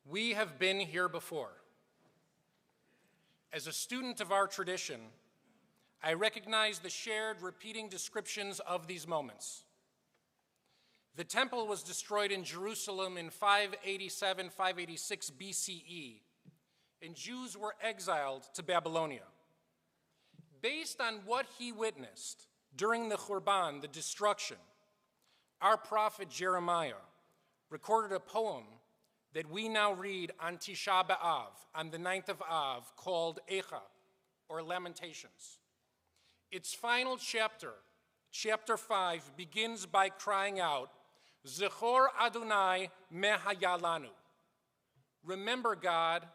We have been here before. As a student of our tradition, I recognize the shared repeating descriptions of these moments. The temple was destroyed in Jerusalem in 587-586 BCE, and Jews were exiled to Babylonia. Based on what he witnessed during the Khurban, the destruction, our prophet Jeremiah recorded a poem that we now read on Tisha B'Av, on the 9th of Av, called Echa, or Lamentations. Its final chapter, chapter 5, begins by crying out, Zechor Adonai mehayalanu. Remember, God,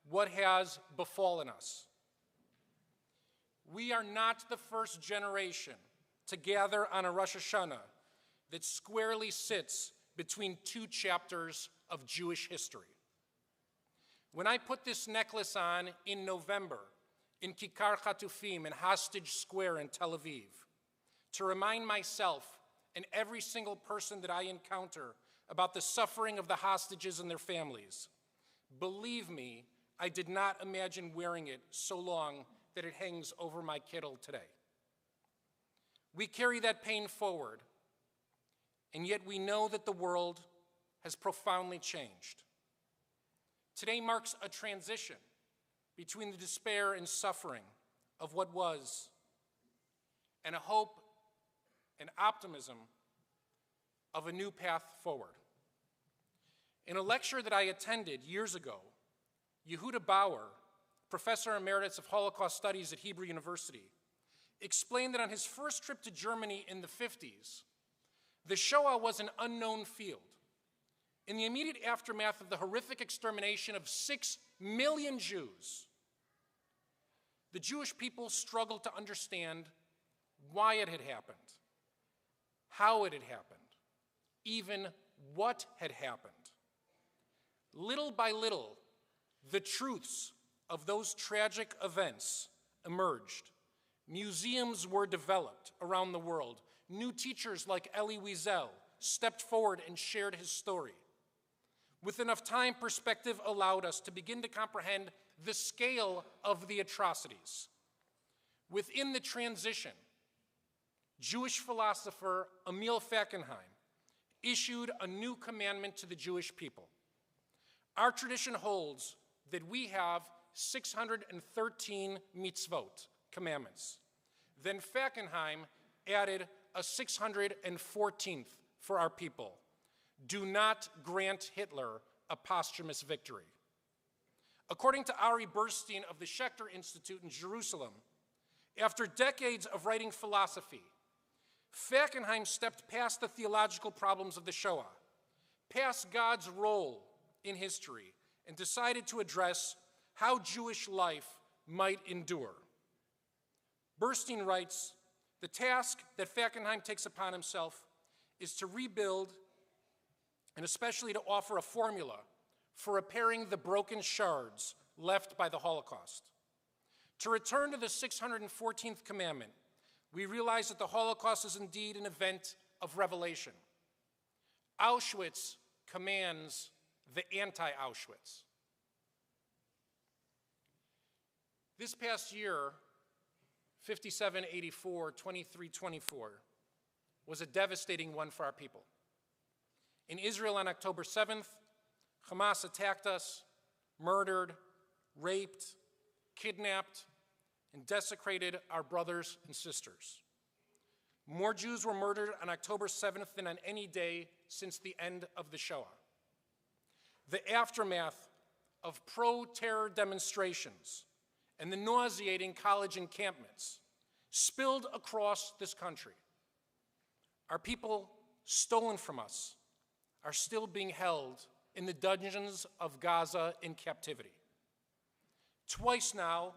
what has befallen us. We are not the first generation to gather on a Rosh Hashanah that squarely sits between two chapters of Jewish history. When I put this necklace on in November in Kikar Chatufim in Hostage Square in Tel Aviv, to remind myself and every single person that I encounter about the suffering of the hostages and their families, believe me, I did not imagine wearing it so long that it hangs over my kittle today. We carry that pain forward, and yet we know that the world has profoundly changed. Today marks a transition between the despair and suffering of what was and a hope and optimism of a new path forward. In a lecture that I attended years ago, Yehuda Bauer, professor emeritus of Holocaust Studies at Hebrew University, explained that on his first trip to Germany in the 50s, the Shoah was an unknown field. In the immediate aftermath of the horrific extermination of 6 million Jews, the Jewish people struggled to understand why it had happened, how it had happened, even what had happened. Little by little, the truths of those tragic events emerged. Museums were developed around the world. New teachers like Elie Wiesel stepped forward and shared his story. With enough time, perspective allowed us to begin to comprehend the scale of the atrocities. Within the transition, Jewish philosopher Emil Fackenheim issued a new commandment to the Jewish people. Our tradition holds that we have 613 mitzvot, commandments. Then Fackenheim added a 614th for our people. Do not grant Hitler a posthumous victory. According to Ari Burstein of the Schechter Institute in Jerusalem, after decades of writing philosophy, Fackenheim stepped past the theological problems of the Shoah, past God's role in history, and decided to address how Jewish life might endure. Burstein writes, the task that Fackenheim takes upon himself is to rebuild and especially to offer a formula for repairing the broken shards left by the Holocaust. To return to the 614th commandment, we realize that the Holocaust is indeed an event of revelation. Auschwitz commands the anti-Auschwitz. This past year, 5784, 2324, was a devastating one for our people. In Israel on October 7th, Hamas attacked us, murdered, raped, kidnapped, and desecrated our brothers and sisters. More Jews were murdered on October 7th than on any day since the end of the Shoah. The aftermath of pro-terror demonstrations and the nauseating college encampments spilled across this country. Our people, stolen from us, are still being held in the dungeons of Gaza in captivity. Twice now,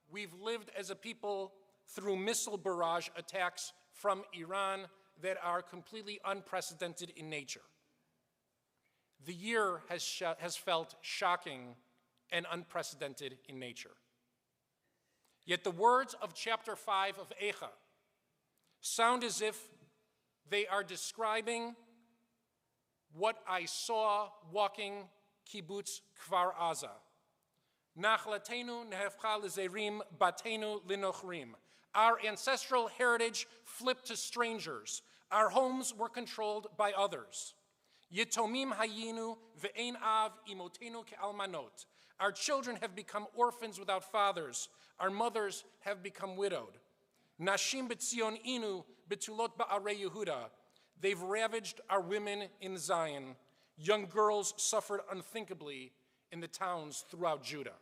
we've lived as a people through missile barrage attacks from Iran that are completely unprecedented in nature. The year has felt shocking and unprecedented in nature. Yet the words of chapter 5 of Echa sound as if they are describing what I saw walking kibbutz Kfar Aza. Nachlatenu nehefcha lezerim batenu linochrim. Our ancestral heritage flipped to strangers. Our homes were controlled by others. Yitomim hayinu ve'ein av imotenu ke'almanot. Our children have become orphans without fathers. Our mothers have become widowed. Nashim b'tzion inu betulot ba'arei Yehuda. They've ravaged our women in Zion. Young girls suffered unthinkably in the towns throughout Judah.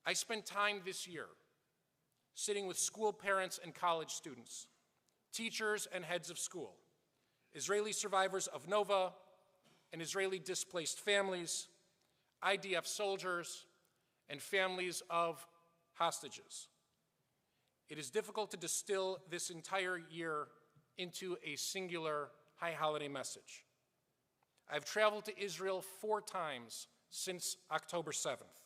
I spent time this year sitting with school parents and college students, teachers and heads of school, Israeli survivors of Nova and Israeli displaced families, IDF soldiers, and families of hostages. It is difficult to distill this entire year into a singular high holiday message. I've traveled to Israel 4 times since October 7th,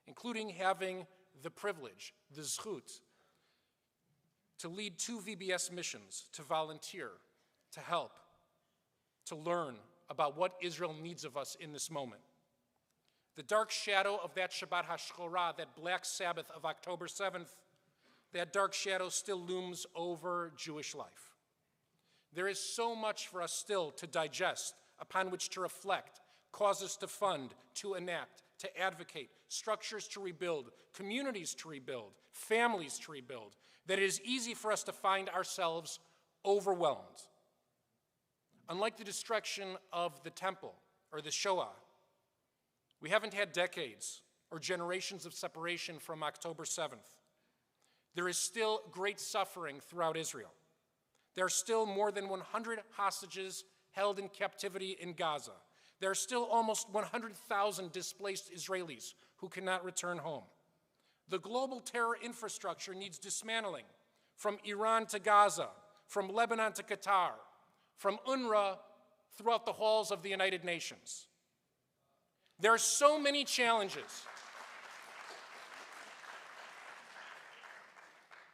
including having the privilege, the zchut, to lead 2 VBS missions, to volunteer, to help, to learn about what Israel needs of us in this moment. The dark shadow of that Shabbat HaShchorah, that black Sabbath of October 7th, that dark shadow still looms over Jewish life. There is so much for us still to digest, upon which to reflect, causes to fund, to enact, to advocate, structures to rebuild, communities to rebuild, families to rebuild, that it is easy for us to find ourselves overwhelmed. Unlike the destruction of the temple or the Shoah, we haven't had decades or generations of separation from October 7th. There is still great suffering throughout Israel. There are still more than 100 hostages held in captivity in Gaza. There are still almost 100,000 displaced Israelis who cannot return home. The global terror infrastructure needs dismantling, from Iran to Gaza, from Lebanon to Qatar, from UNRWA throughout the halls of the United Nations. There are so many challenges.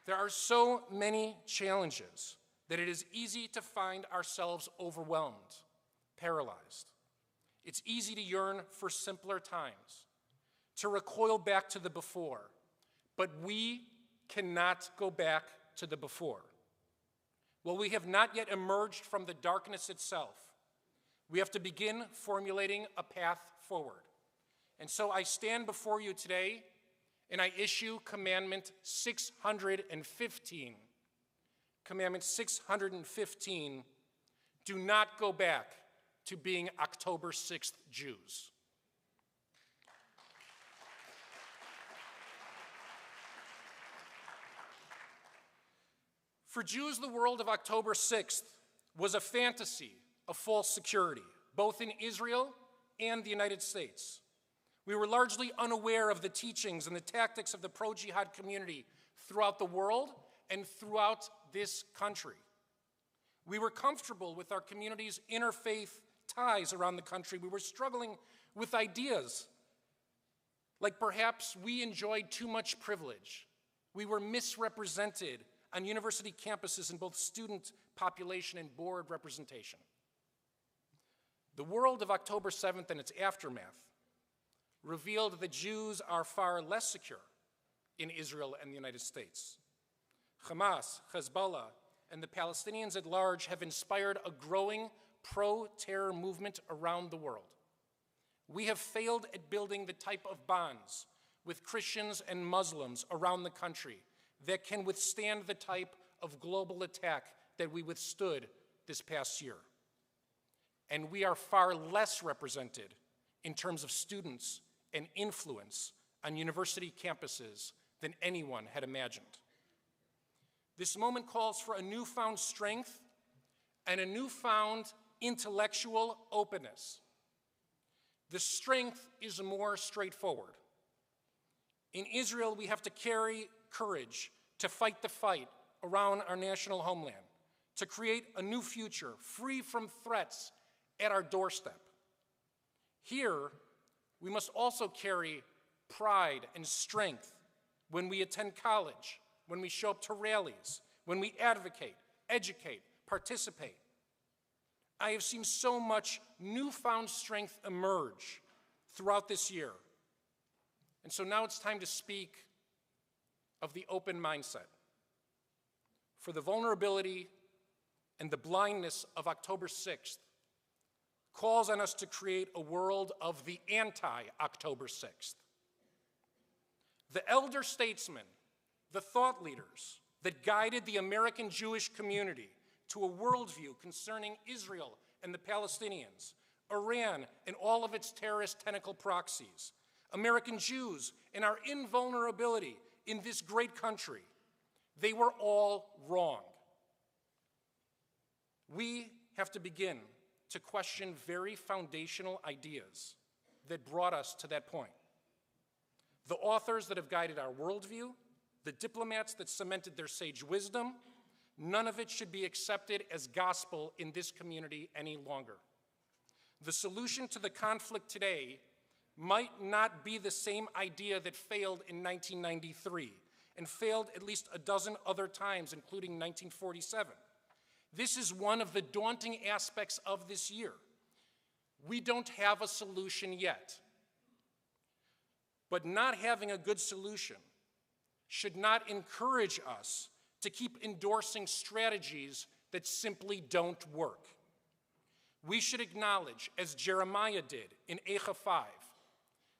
There are so many challenges that it is easy to find ourselves overwhelmed, paralyzed. It's easy to yearn for simpler times, to recoil back to the before, but we cannot go back to the before. While we have not yet emerged from the darkness itself, we have to begin formulating a path forward. And so I stand before you today and I issue Commandment 615. Commandment 615, do not go back to being October 6th Jews. For Jews, the world of October 6th was a fantasy of false security, both in Israel and the United States. We were largely unaware of the teachings and the tactics of the pro-jihad community throughout the world and throughout this country. We were comfortable with our community's interfaith ties around the country. We were struggling with ideas like perhaps we enjoyed too much privilege. We were misrepresented on university campuses in both student population and board representation. The world of October 7th and its aftermath revealed that Jews are far less secure in Israel and the United States. Hamas, Hezbollah, and the Palestinians at large have inspired a growing pro-terror movement around the world. We have failed at building the type of bonds with Christians and Muslims around the country that can withstand the type of global attack that we withstood this past year. And we are far less represented in terms of students and influence on university campuses than anyone had imagined. This moment calls for a newfound strength and a newfound intellectual openness. The strength is more straightforward. In Israel, we have to carry courage to fight the fight around our national homeland, to create a new future free from threats at our doorstep. Here, we must also carry pride and strength when we attend college, when we show up to rallies, when we advocate, educate, participate. I have seen so much newfound strength emerge throughout this year. And so now it's time to speak of the open mindset. For the vulnerability and the blindness of October 6th calls on us to create a world of the anti-October 6th. The elder statesmen, the thought leaders that guided the American Jewish community to a worldview concerning Israel and the Palestinians, Iran and all of its terrorist tentacle proxies, American Jews and our invulnerability in this great country, they were all wrong. We have to begin to question very foundational ideas that brought us to that point. The authors that have guided our worldview, the diplomats that cemented their sage wisdom, none of it should be accepted as gospel in this community any longer. The solution to the conflict today might not be the same idea that failed in 1993 and failed at least a dozen other times, including 1947. This is one of the daunting aspects of this year. We don't have a solution yet. But not having a good solution should not encourage us to keep endorsing strategies that simply don't work. We should acknowledge, as Jeremiah did in Eicha 5,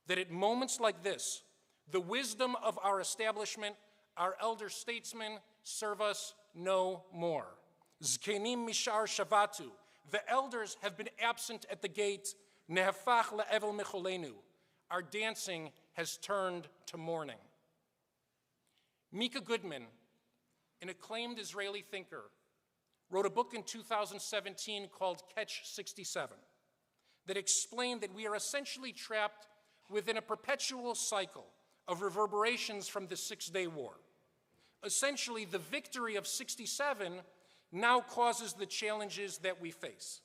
that at moments like this, the wisdom of our establishment, our elder statesmen, serve us no more. Zkenim mishar shavatu. The elders have been absent at the gate. Nehafach le'evel mecholenu. Our dancing has turned to mourning. Mika Goodman, an acclaimed Israeli thinker, wrote a book in 2017 called Catch 67 that explained that we are essentially trapped within a perpetual cycle of reverberations from the Six-Day War. Essentially, the victory of 67 now causes the challenges that we face.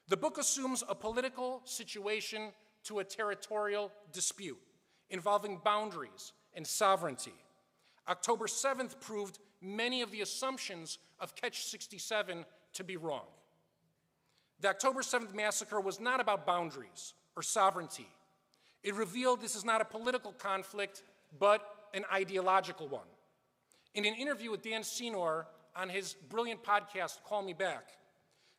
The book assumes a political situation to a territorial dispute involving boundaries and sovereignty. October 7th proved many of the assumptions of Catch 67 to be wrong. The October 7th massacre was not about boundaries or sovereignty. It revealed this is not a political conflict, but an ideological one. In an interview with Dan Encino on his brilliant podcast, Call Me Back,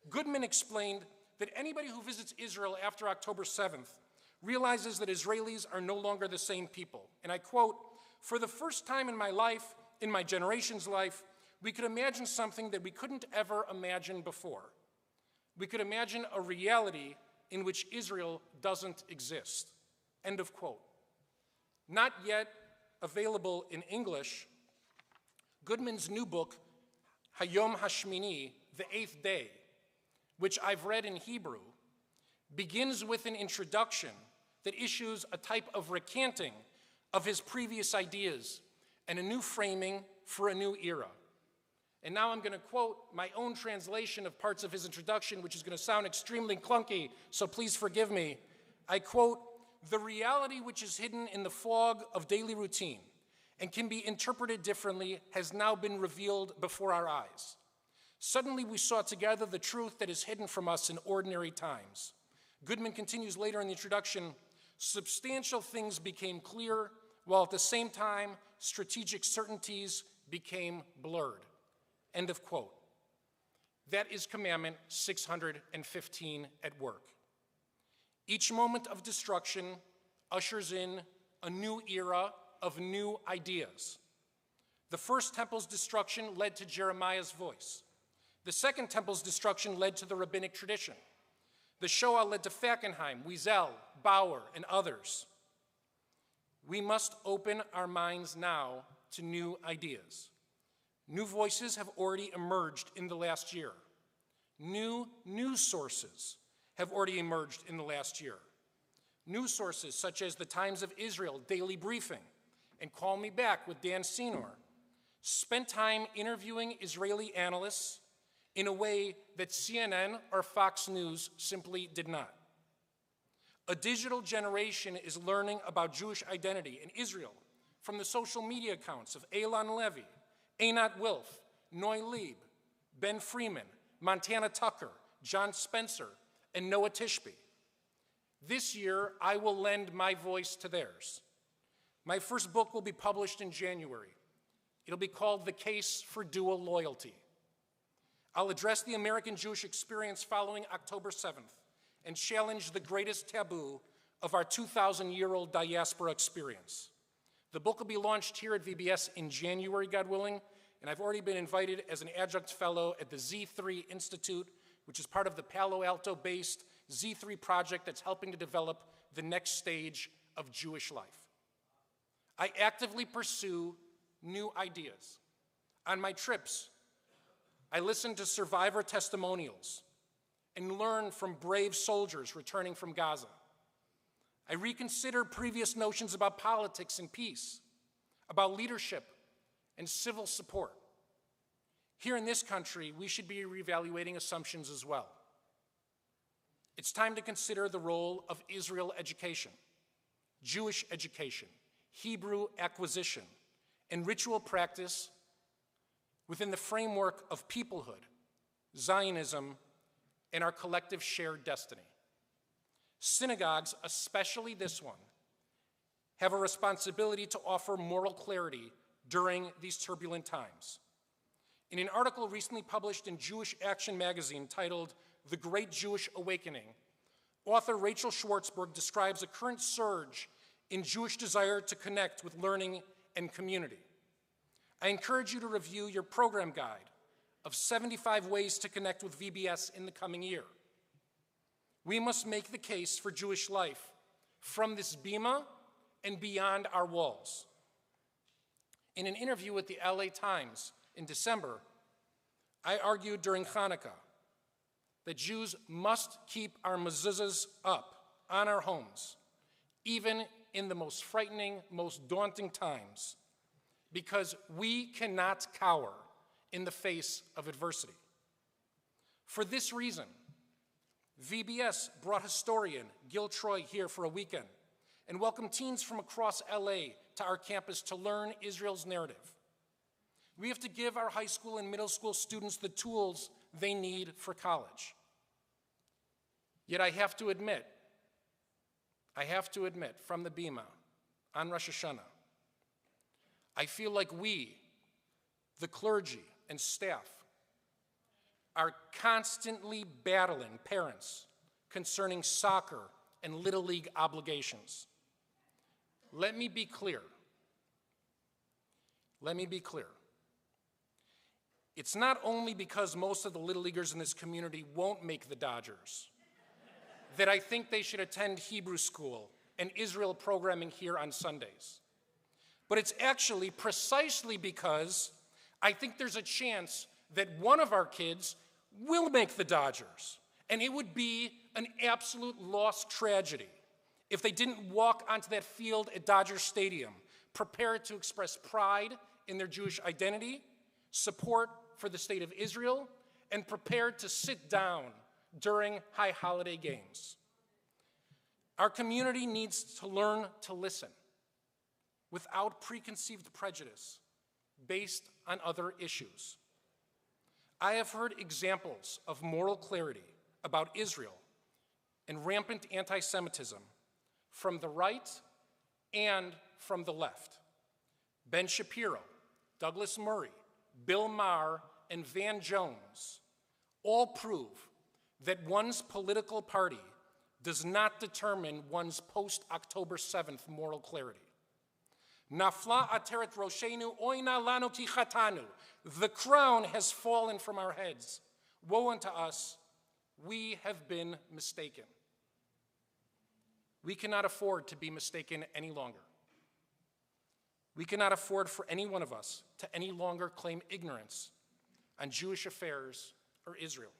Goodman explained that anybody who visits Israel after October 7th realizes that Israelis are no longer the same people. And I quote, "For the first time in my life, in my generation's life, we could imagine something that we couldn't ever imagine before. We could imagine a reality in which Israel doesn't exist." End of quote. Not yet available in English, Goodman's new book, Hayom Hashmini, The Eighth Day, which I've read in Hebrew, begins with an introduction that issues a type of recanting of his previous ideas and a new framing for a new era. And now I'm going to quote my own translation of parts of his introduction, which is going to sound extremely clunky, so please forgive me. I quote, "The reality which is hidden in the fog of daily routine and can be interpreted differently has now been revealed before our eyes. Suddenly we saw together the truth that is hidden from us in ordinary times." Goodman continues later in the introduction, "Substantial things became clear, while at the same time, strategic certainties became blurred." End of quote. That is Commandment 615 at work. Each moment of destruction ushers in a new era of new ideas. The first temple's destruction led to Jeremiah's voice. The second temple's destruction led to the rabbinic tradition. The Shoah led to Fackenheim, Wiesel, Bauer, and others. We must open our minds now to new ideas. New voices have already emerged in the last year. New news sources have already emerged in the last year. News sources such as the Times of Israel Daily Briefing and Call Me Back with Dan Encino spent time interviewing Israeli analysts in a way that CNN or Fox News simply did not. A digital generation is learning about Jewish identity in Israel from the social media accounts of Eilon Levy, Einat Wilf, Noy Lieb, Ben Freeman, Montana Tucker, John Spencer, and Noah Tishby. This year, I will lend my voice to theirs. My first book will be published in January. It'll be called The Case for Dual Loyalty. I'll address the American Jewish experience following October 7th and challenge the greatest taboo of our 2,000-year-old diaspora experience. The book will be launched here at VBS in January, God willing, and I've already been invited as an adjunct fellow at the Z3 Institute, which is part of the Palo Alto-based Z3 project that's helping to develop the next stage of Jewish life. I actively pursue new ideas. On my trips, I listen to survivor testimonials and learn from brave soldiers returning from Gaza. I reconsider previous notions about politics and peace, about leadership and civil support. Here in this country, we should be reevaluating assumptions as well. It's time to consider the role of Israel education, Jewish education, Hebrew acquisition, and ritual practice within the framework of peoplehood, Zionism, and our collective shared destiny. Synagogues, especially this one, have a responsibility to offer moral clarity during these turbulent times. In an article recently published in Jewish Action magazine titled The Great Jewish Awakening, author Rachel Schwartzberg describes a current surge in Jewish desire to connect with learning and community. I encourage you to review your program guide of 75 ways to connect with VBS in the coming year. We must make the case for Jewish life from this bima and beyond our walls. In an interview with the LA Times in December, I argued during Hanukkah that Jews must keep our mezuzahs up on our homes, even in the most frightening, most daunting times, because we cannot cower in the face of adversity. For this reason, VBS brought historian Gil Troy here for a weekend and welcomed teens from across LA to our campus to learn Israel's narrative. We have to give our high school and middle school students the tools they need for college. Yet I have to admit from the Bima on Rosh Hashanah, I feel like we, the clergy and staff, are constantly battling parents concerning soccer and Little League obligations. Let me be clear. It's not only because most of the Little Leaguers in this community won't make the Dodgers that I think they should attend Hebrew school and Israel programming here on Sundays. But it's actually precisely because I think there's a chance that one of our kids will make the Dodgers. And it would be an absolute lost tragedy if they didn't walk onto that field at Dodger Stadium, prepared to express pride in their Jewish identity, support for the state of Israel, and prepared to sit down during high holiday games. Our community needs to learn to listen without preconceived prejudice based on other issues. I have heard examples of moral clarity about Israel and rampant anti-Semitism from the right and from the left. Ben Shapiro, Douglas Murray, Bill Maher, and Van Jones all prove that one's political party does not determine one's post-October 7th moral clarity. Nafla ateret roshenu oina lanu ki chatanu. The crown has fallen from our heads. Woe unto us, we have been mistaken. We cannot afford to be mistaken any longer. We cannot afford for any one of us to any longer claim ignorance on Jewish affairs or Israel.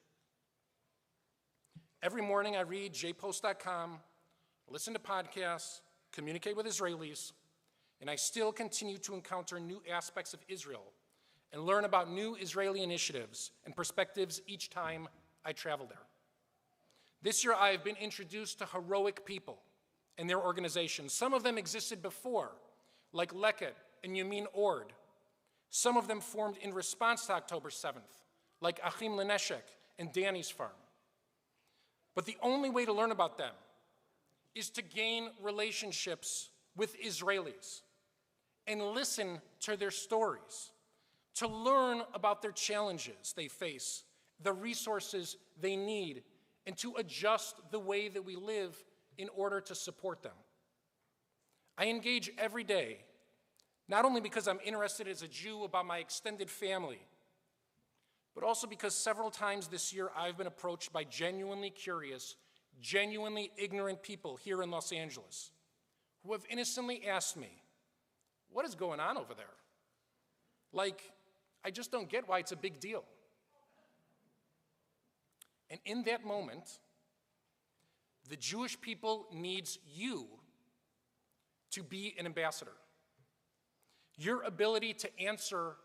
Every morning I read jpost.com, listen to podcasts, communicate with Israelis, and I still continue to encounter new aspects of Israel and learn about new Israeli initiatives and perspectives each time I travel there. This year I have been introduced to heroic people and their organizations. Some of them existed before, like Leket and Yamin Ord. Some of them formed in response to October 7th, like Achim Leneshek and Danny's Farm. But the only way to learn about them is to gain relationships with Israelis and listen to their stories, to learn about their challenges they face, the resources they need, and to adjust the way that we live in order to support them. I engage every day, not only because I'm interested as a Jew about my extended family, but also because several times this year I've been approached by genuinely curious, genuinely ignorant people here in Los Angeles who have innocently asked me, what is going on over there? Like, I just don't get why it's a big deal. And in that moment, the Jewish people needs you to be an ambassador. Your ability to answer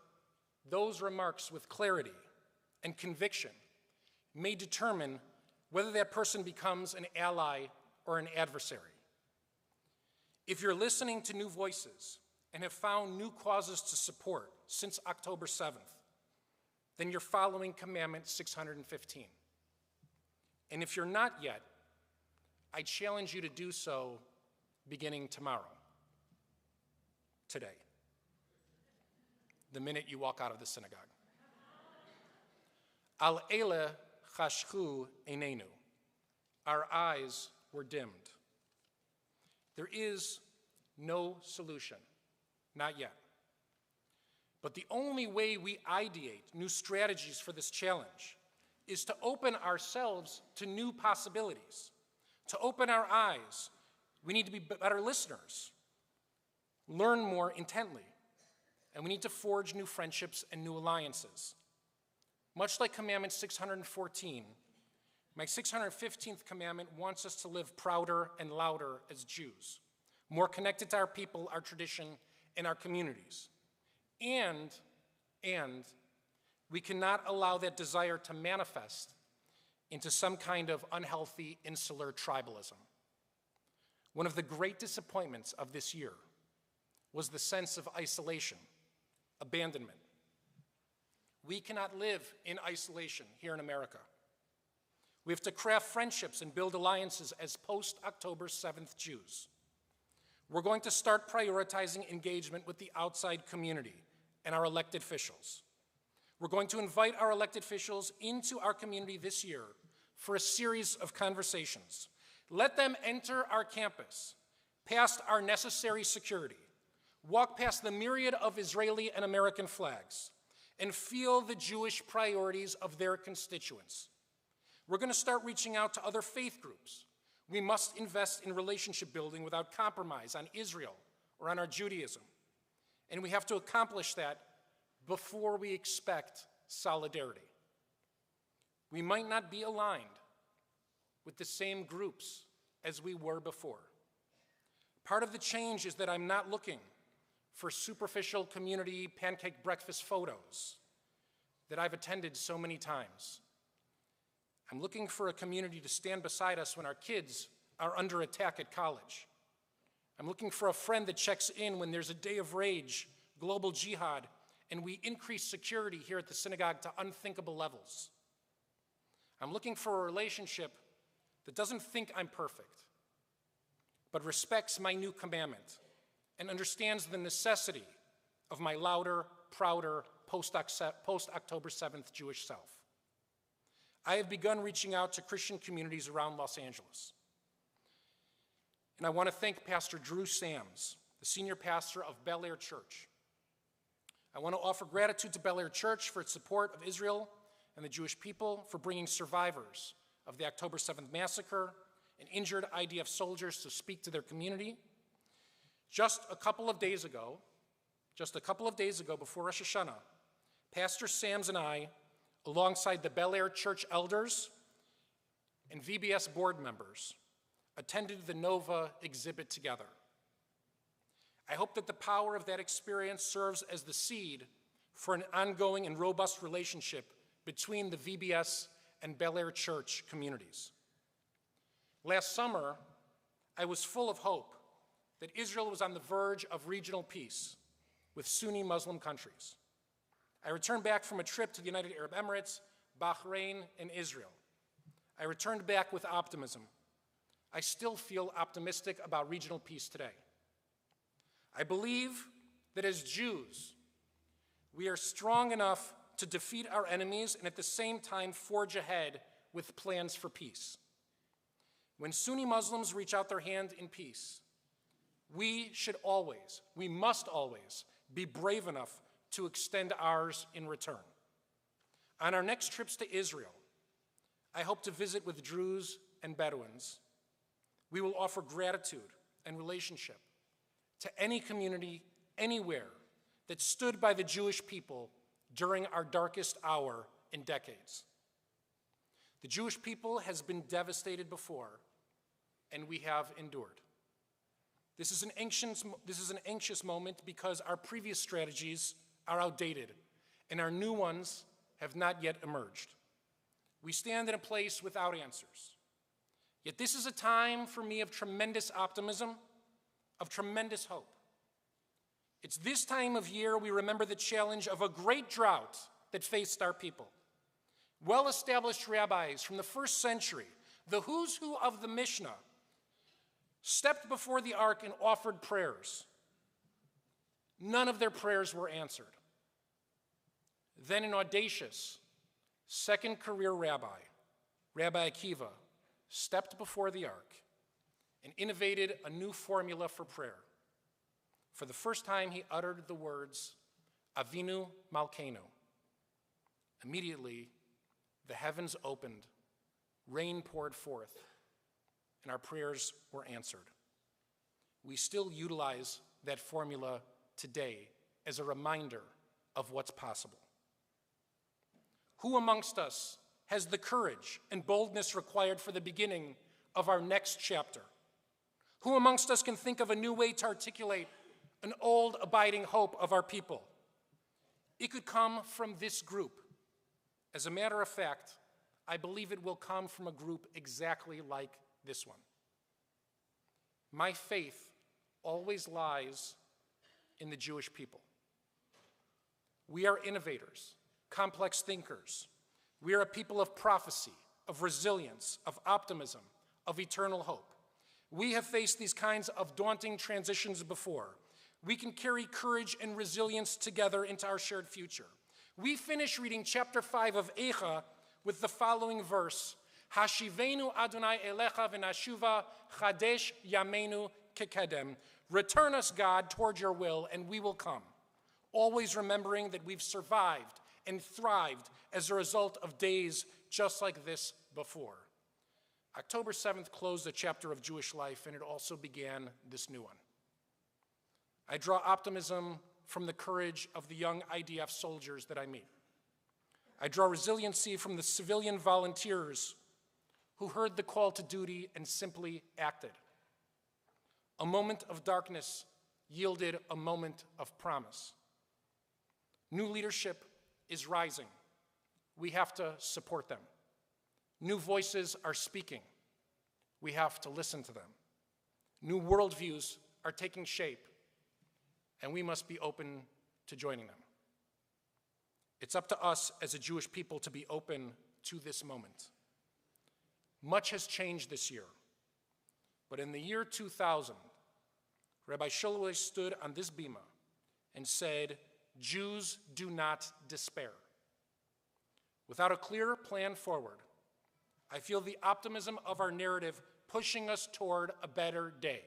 those remarks with clarity and conviction may determine whether that person becomes an ally or an adversary. If you're listening to new voices and have found new causes to support since October 7th, then you're following Commandment 615. And if you're not yet, I challenge you to do so beginning tomorrow, today, the minute you walk out of the synagogue. Al ele chashchu einenu. Our eyes were dimmed. There is no solution, not yet. But the only way we ideate new strategies for this challenge is to open ourselves to new possibilities. To open our eyes, we need to be better listeners, learn more intently, and we need to forge new friendships and new alliances. Much like Commandment 614, my 615th commandment wants us to live prouder and louder as Jews, more connected to our people, our tradition, and our communities. And we cannot allow that desire to manifest into some kind of unhealthy insular tribalism. One of the great disappointments of this year was the sense of isolation, abandonment. We cannot live in isolation here in America. We have to craft friendships and build alliances as post-October 7th Jews. We're going to start prioritizing engagement with the outside community and our elected officials. We're going to invite our elected officials into our community this year for a series of conversations. Let them enter our campus, past our necessary security, walk past the myriad of Israeli and American flags, and feel the Jewish priorities of their constituents. We're going to start reaching out to other faith groups. We must invest in relationship building without compromise on Israel or on our Judaism. And we have to accomplish that before we expect solidarity. We might not be aligned with the same groups as we were before. Part of the change is that I'm not looking for superficial community pancake breakfast photos that I've attended so many times. I'm looking for a community to stand beside us when our kids are under attack at college. I'm looking for a friend that checks in when there's a day of rage, global jihad, and we increase security here at the synagogue to unthinkable levels. I'm looking for a relationship that doesn't think I'm perfect, but respects my new commandment and understands the necessity of my louder, prouder, post-October 7th Jewish self. I have begun reaching out to Christian communities around Los Angeles. And I want to thank Pastor Drew Sams, the senior pastor of Bel Air Church. I want to offer gratitude to Bel Air Church for its support of Israel and the Jewish people, for bringing survivors of the October 7th massacre and injured IDF soldiers to speak to their community. Just a couple of days ago, before Rosh Hashanah, Pastor Sams and I, alongside the Bel Air Church elders and VBS board members, attended the Nova exhibit together. I hope that the power of that experience serves as the seed for an ongoing and robust relationship between the VBS and Bel Air Church communities. Last summer, I was full of hope that Israel was on the verge of regional peace with Sunni Muslim countries. I returned back from a trip to the United Arab Emirates, Bahrain, and Israel. I returned back with optimism. I still feel optimistic about regional peace today. I believe that as Jews, we are strong enough to defeat our enemies and at the same time forge ahead with plans for peace. When Sunni Muslims reach out their hand in peace, we must always be brave enough to extend ours in return. On our next trips to Israel, I hope to visit with Druze and Bedouins. We will offer gratitude and relationship to any community, anywhere, that stood by the Jewish people during our darkest hour in decades. The Jewish people has been devastated before, and we have endured. This is an anxious moment because our previous strategies are outdated, and our new ones have not yet emerged. We stand in a place without answers. Yet this is a time for me of tremendous optimism, of tremendous hope. It's this time of year we remember the challenge of a great drought that faced our people. Well-established rabbis from the first century, the who's who of the Mishnah, stepped before the ark and offered prayers. None of their prayers were answered. Then an audacious second career rabbi, Rabbi Akiva, stepped before the ark and innovated a new formula for prayer. For the first time, he uttered the words, Avinu Malkeinu. Immediately, the heavens opened, rain poured forth, and our prayers were answered. We still utilize that formula today as a reminder of what's possible. Who amongst us has the courage and boldness required for the beginning of our next chapter? Who amongst us can think of a new way to articulate an old, abiding hope of our people? It could come from this group. As a matter of fact, I believe it will come from a group exactly like this one. My faith always lies in the Jewish people. We are innovators, complex thinkers. We are a people of prophecy, of resilience, of optimism, of eternal hope. We have faced these kinds of daunting transitions before. We can carry courage and resilience together into our shared future. We finish reading chapter 5 of Eicha with the following verse, Hashivenu Adonai elecha v'nashuva chadesh yameinu kekedem. Return us, God, toward your will, and we will come. Always remembering that we've survived and thrived as a result of days just like this before. October 7th closed a chapter of Jewish life, and it also began this new one. I draw optimism from the courage of the young IDF soldiers that I meet. I draw resiliency from the civilian volunteers who heard the call to duty and simply acted. A moment of darkness yielded a moment of promise. New leadership is rising. We have to support them. New voices are speaking. We have to listen to them. New worldviews are taking shape, and we must be open to joining them. It's up to us as a Jewish people to be open to this moment. Much has changed this year, but in the year 2000, Rabbi Shalom stood on this bima and said, Jews do not despair. Without a clear plan forward, I feel the optimism of our narrative pushing us toward a better day.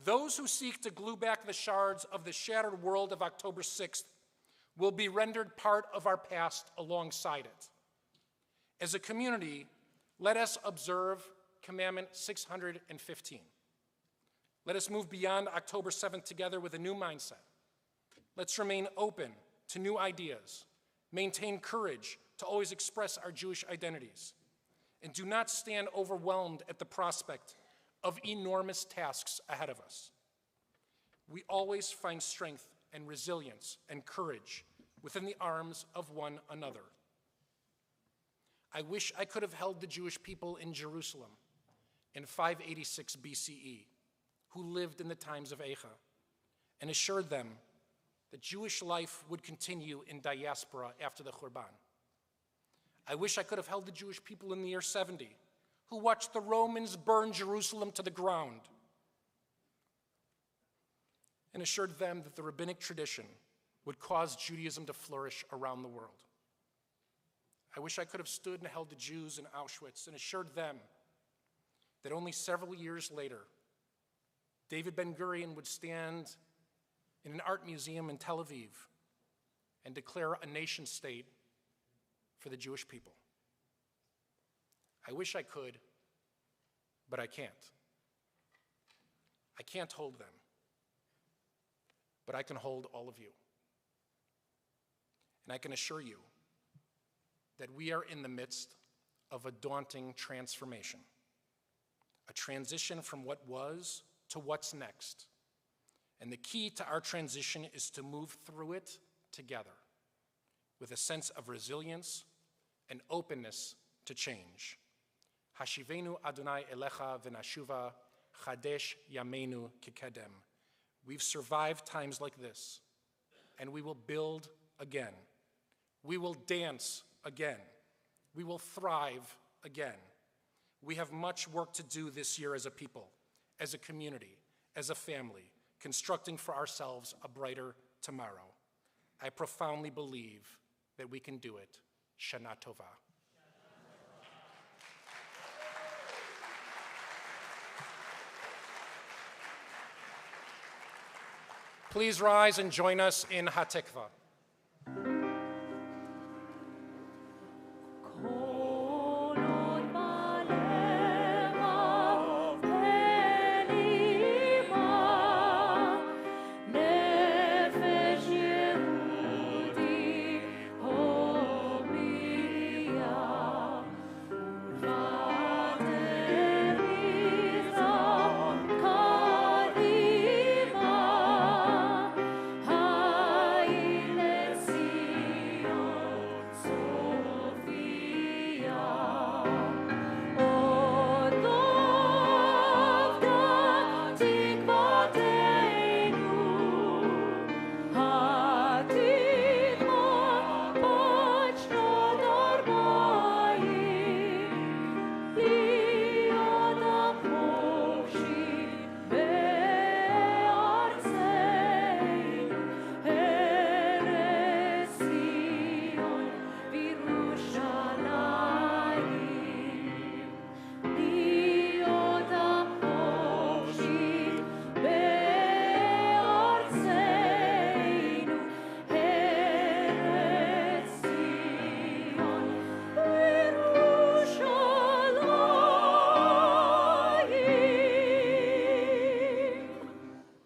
Those who seek to glue back the shards of the shattered world of October 6th will be rendered part of our past alongside it. As a community, let us observe Commandment 615. Let us move beyond October 7th together with a new mindset. Let's remain open to new ideas, maintain courage to always express our Jewish identities, and do not stand overwhelmed at the prospect of enormous tasks ahead of us. We always find strength and resilience and courage within the arms of one another. I wish I could have held the Jewish people in Jerusalem in 586 BCE, who lived in the times of Eicha, and assured them that Jewish life would continue in diaspora after the Churban. I wish I could have held the Jewish people in the year 70, who watched the Romans burn Jerusalem to the ground, and assured them that the rabbinic tradition would cause Judaism to flourish around the world. I wish I could have stood and held the Jews in Auschwitz and assured them that only several years later, David Ben-Gurion would stand in an art museum in Tel Aviv and declare a nation state for the Jewish people. I wish I could, but I can't. I can't hold them, but I can hold all of you. And I can assure you that we are in the midst of a daunting transformation, a transition from what was to what's next. And the key to our transition is to move through it together with a sense of resilience and openness to change. Hashivenu Adonai elecha v'nashuva chadesh yameinu kikedem. We've survived times like this, and we will build again. We will dance again. We will thrive again. We have much work to do this year as a people, as a community, as a family, constructing for ourselves a brighter tomorrow. I profoundly believe that we can do it. Shana Tova. Please rise and join us in Hatikva.